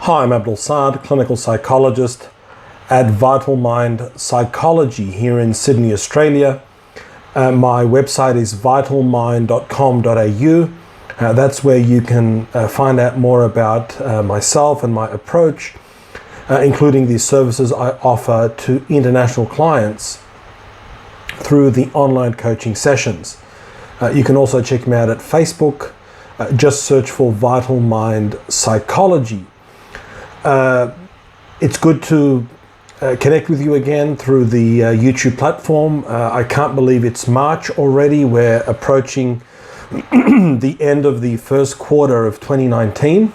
Hi, I'm Abdul Saad, clinical psychologist at Vital Mind Psychology here in Sydney, Australia. My website is vitalmind.com.au. That's where you can find out more about myself and my approach, including the services I offer to international clients through the online coaching sessions. You can also check me out at Facebook. Just search for Vital Mind Psychology. It's good to connect with you again through the YouTube platform. I can't believe it's March already. We're approaching the end of the first quarter of 2019.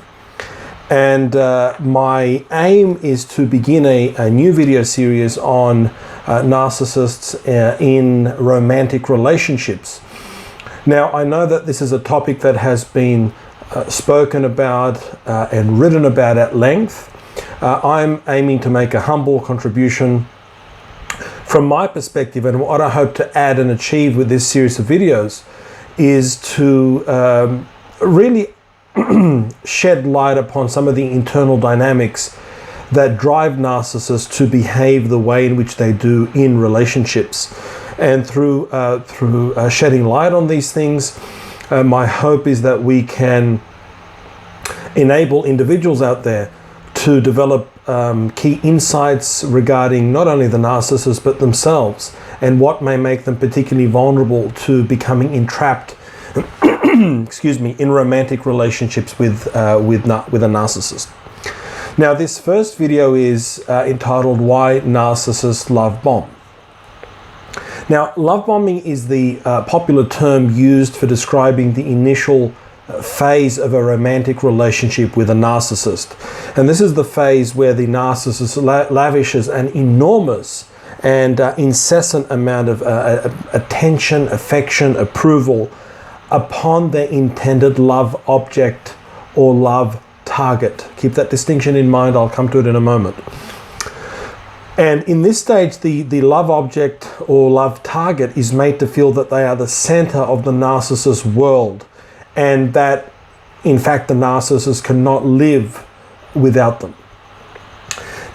And my aim is to begin a new video series on narcissists in romantic relationships. Now, I know that this is a topic that has been spoken about and written about at length. I'm aiming to make a humble contribution from my perspective, and what I hope to add and achieve with this series of videos is to really shed light upon some of the internal dynamics that drive narcissists to behave the way in which they do in relationships. And through shedding light on these things, my hope is that we can enable individuals out there to develop key insights regarding not only the narcissist but themselves, and what may make them particularly vulnerable to becoming entrapped in romantic relationships with a narcissist. Now, this first video is entitled "Why Narcissists Love Bomb." Now, love bombing is the popular term used for describing the initial phase of a romantic relationship with a narcissist. And this is the phase where the narcissist lavishes an enormous and incessant amount of attention, affection, approval upon their intended love object or love target. Keep that distinction in mind. I'll come to it in a moment. And in this stage, the love object or love target is made to feel that they are the center of the narcissist's world, and that, in fact, the narcissist cannot live without them.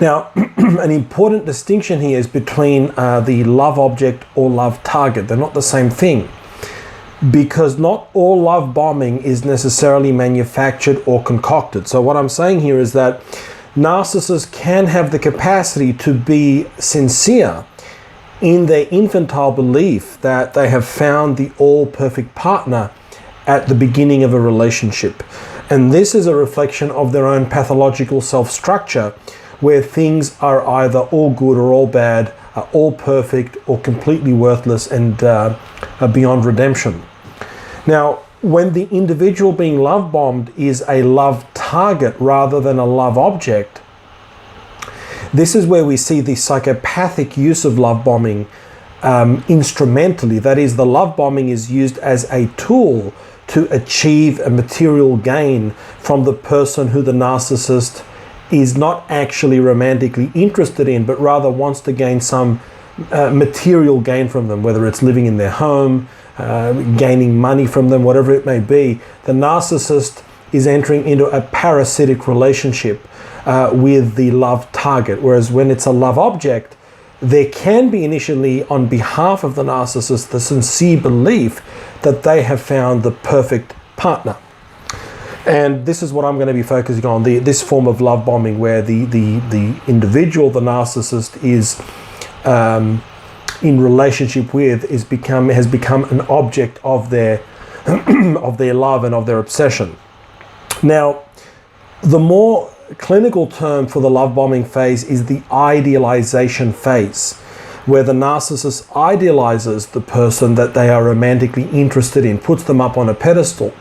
Now, an important distinction here is between the love object or love target. They're not the same thing, because not all love bombing is necessarily manufactured or concocted. So what I'm saying here is that narcissists can have the capacity to be sincere in their infantile belief that they have found the all-perfect partner at the beginning of a relationship. And this is a reflection of their own pathological self-structure, where things are either all good or all bad, are all perfect or completely worthless and are beyond redemption. Now, when the individual being love bombed is a love target rather than a love object, this is where we see the psychopathic use of love bombing instrumentally. That is, the love bombing is used as a tool to achieve a material gain from the person who the narcissist is not actually romantically interested in, but rather wants to gain some material gain from them, whether it's living in their home, gaining money from them, whatever it may be. The narcissist is entering into a parasitic relationship with the love target, whereas when it's a love object, there can be initially, on behalf of the narcissist, the sincere belief that they have found the perfect partner. And this is what I'm going to be focusing on, this form of love bombing, where the individual, the narcissist, is in relationship with, has become an object of their of their love and of their obsession. Now, the more clinical term for the love bombing phase is the idealization phase, where the narcissist idealizes the person that they are romantically interested in, puts them up on a pedestal.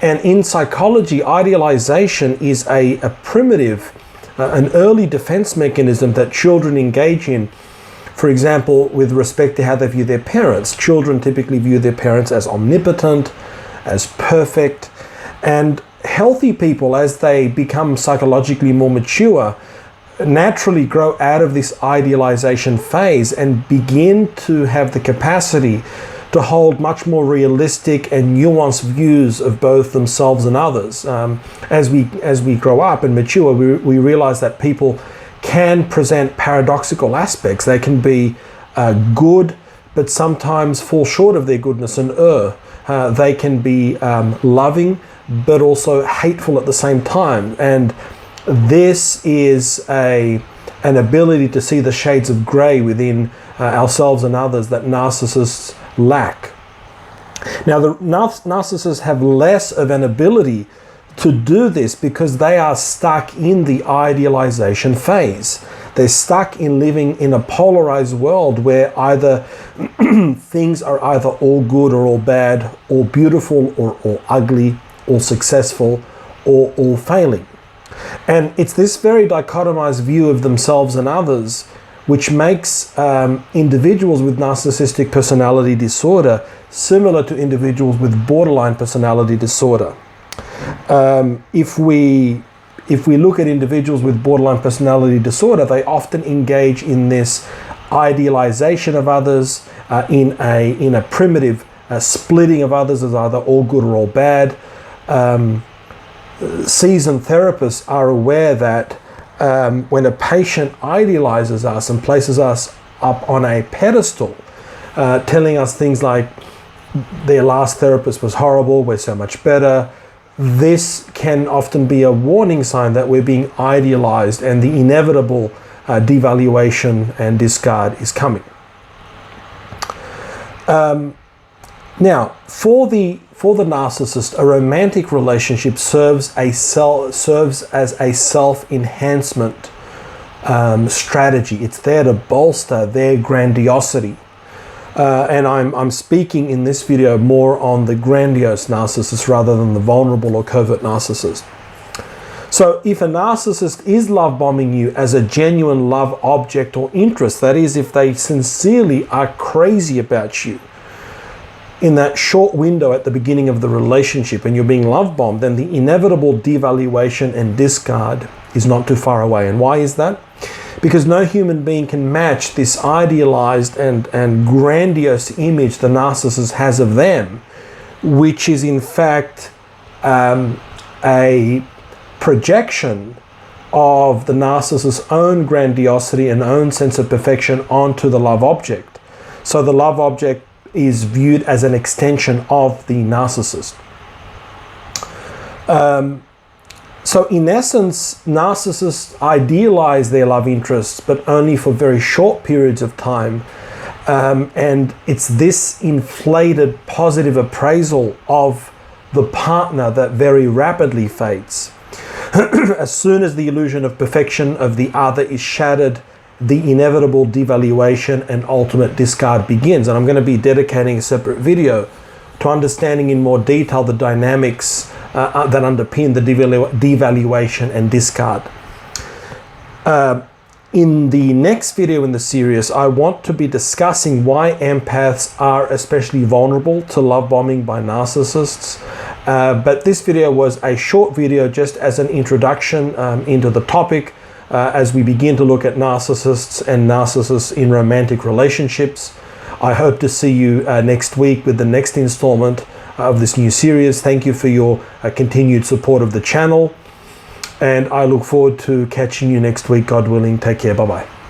And in psychology, idealization is a primitive, an early defense mechanism that children engage in. For example, with respect to how they view their parents. Children typically view their parents as omnipotent, as perfect, and healthy people, as they become psychologically more mature, naturally grow out of this idealization phase and begin to have the capacity to hold much more realistic and nuanced views of both themselves and others. As we grow up and mature, we realize that people can present paradoxical aspects. They can be good, but sometimes fall short of their goodness and err. They can be loving, but also hateful at the same time. And this is an ability to see the shades of grey within ourselves and others that narcissists lack. Now, the narcissists have less of an ability to do this because they are stuck in the idealization phase. They're stuck in living in a polarized world where either things are either all good or all bad, or beautiful or all ugly, or successful or all failing. And it's this very dichotomized view of themselves and others which makes individuals with narcissistic personality disorder similar to individuals with borderline personality disorder. If we look at individuals with borderline personality disorder, they often engage in this idealization of others, in a primitive splitting of others as either all good or all bad. Seasoned therapists are aware that when a patient idealizes us and places us up on a pedestal, telling us things like their last therapist was horrible, we're so much better, this can often be a warning sign that we're being idealized and the inevitable devaluation and discard is coming. Now, for the narcissist, a romantic relationship serves as a self-enhancement strategy. It's there to bolster their grandiosity. And I'm speaking in this video more on the grandiose narcissist rather than the vulnerable or covert narcissist. So if a narcissist is love bombing you as a genuine love object or interest, that is, if they sincerely are crazy about you, in that short window at the beginning of the relationship and you're being love bombed, then the inevitable devaluation and discard is not too far away. And why is that? Because no human being can match this idealized and grandiose image the narcissist has of them, which is in fact a projection of the narcissist's own grandiosity and own sense of perfection onto the love object. So the love object is viewed as an extension of the narcissist. So in essence, narcissists idealize their love interests, but only for very short periods of time. And it's this inflated positive appraisal of the partner that very rapidly fades. As soon as the illusion of perfection of the other is shattered, the inevitable devaluation and ultimate discard begins. And I'm going to be dedicating a separate video to understanding in more detail the dynamics that underpin the devaluation and discard. In the next video in the series, I want to be discussing why empaths are especially vulnerable to love bombing by narcissists. But this video was a short video just as an introduction into the topic as we begin to look at narcissists and narcissists in romantic relationships. I hope to see you next week with the next installment of this new series. Thank you for your continued support of the channel, and I look forward to catching you next week, God willing. Take care. Bye-bye.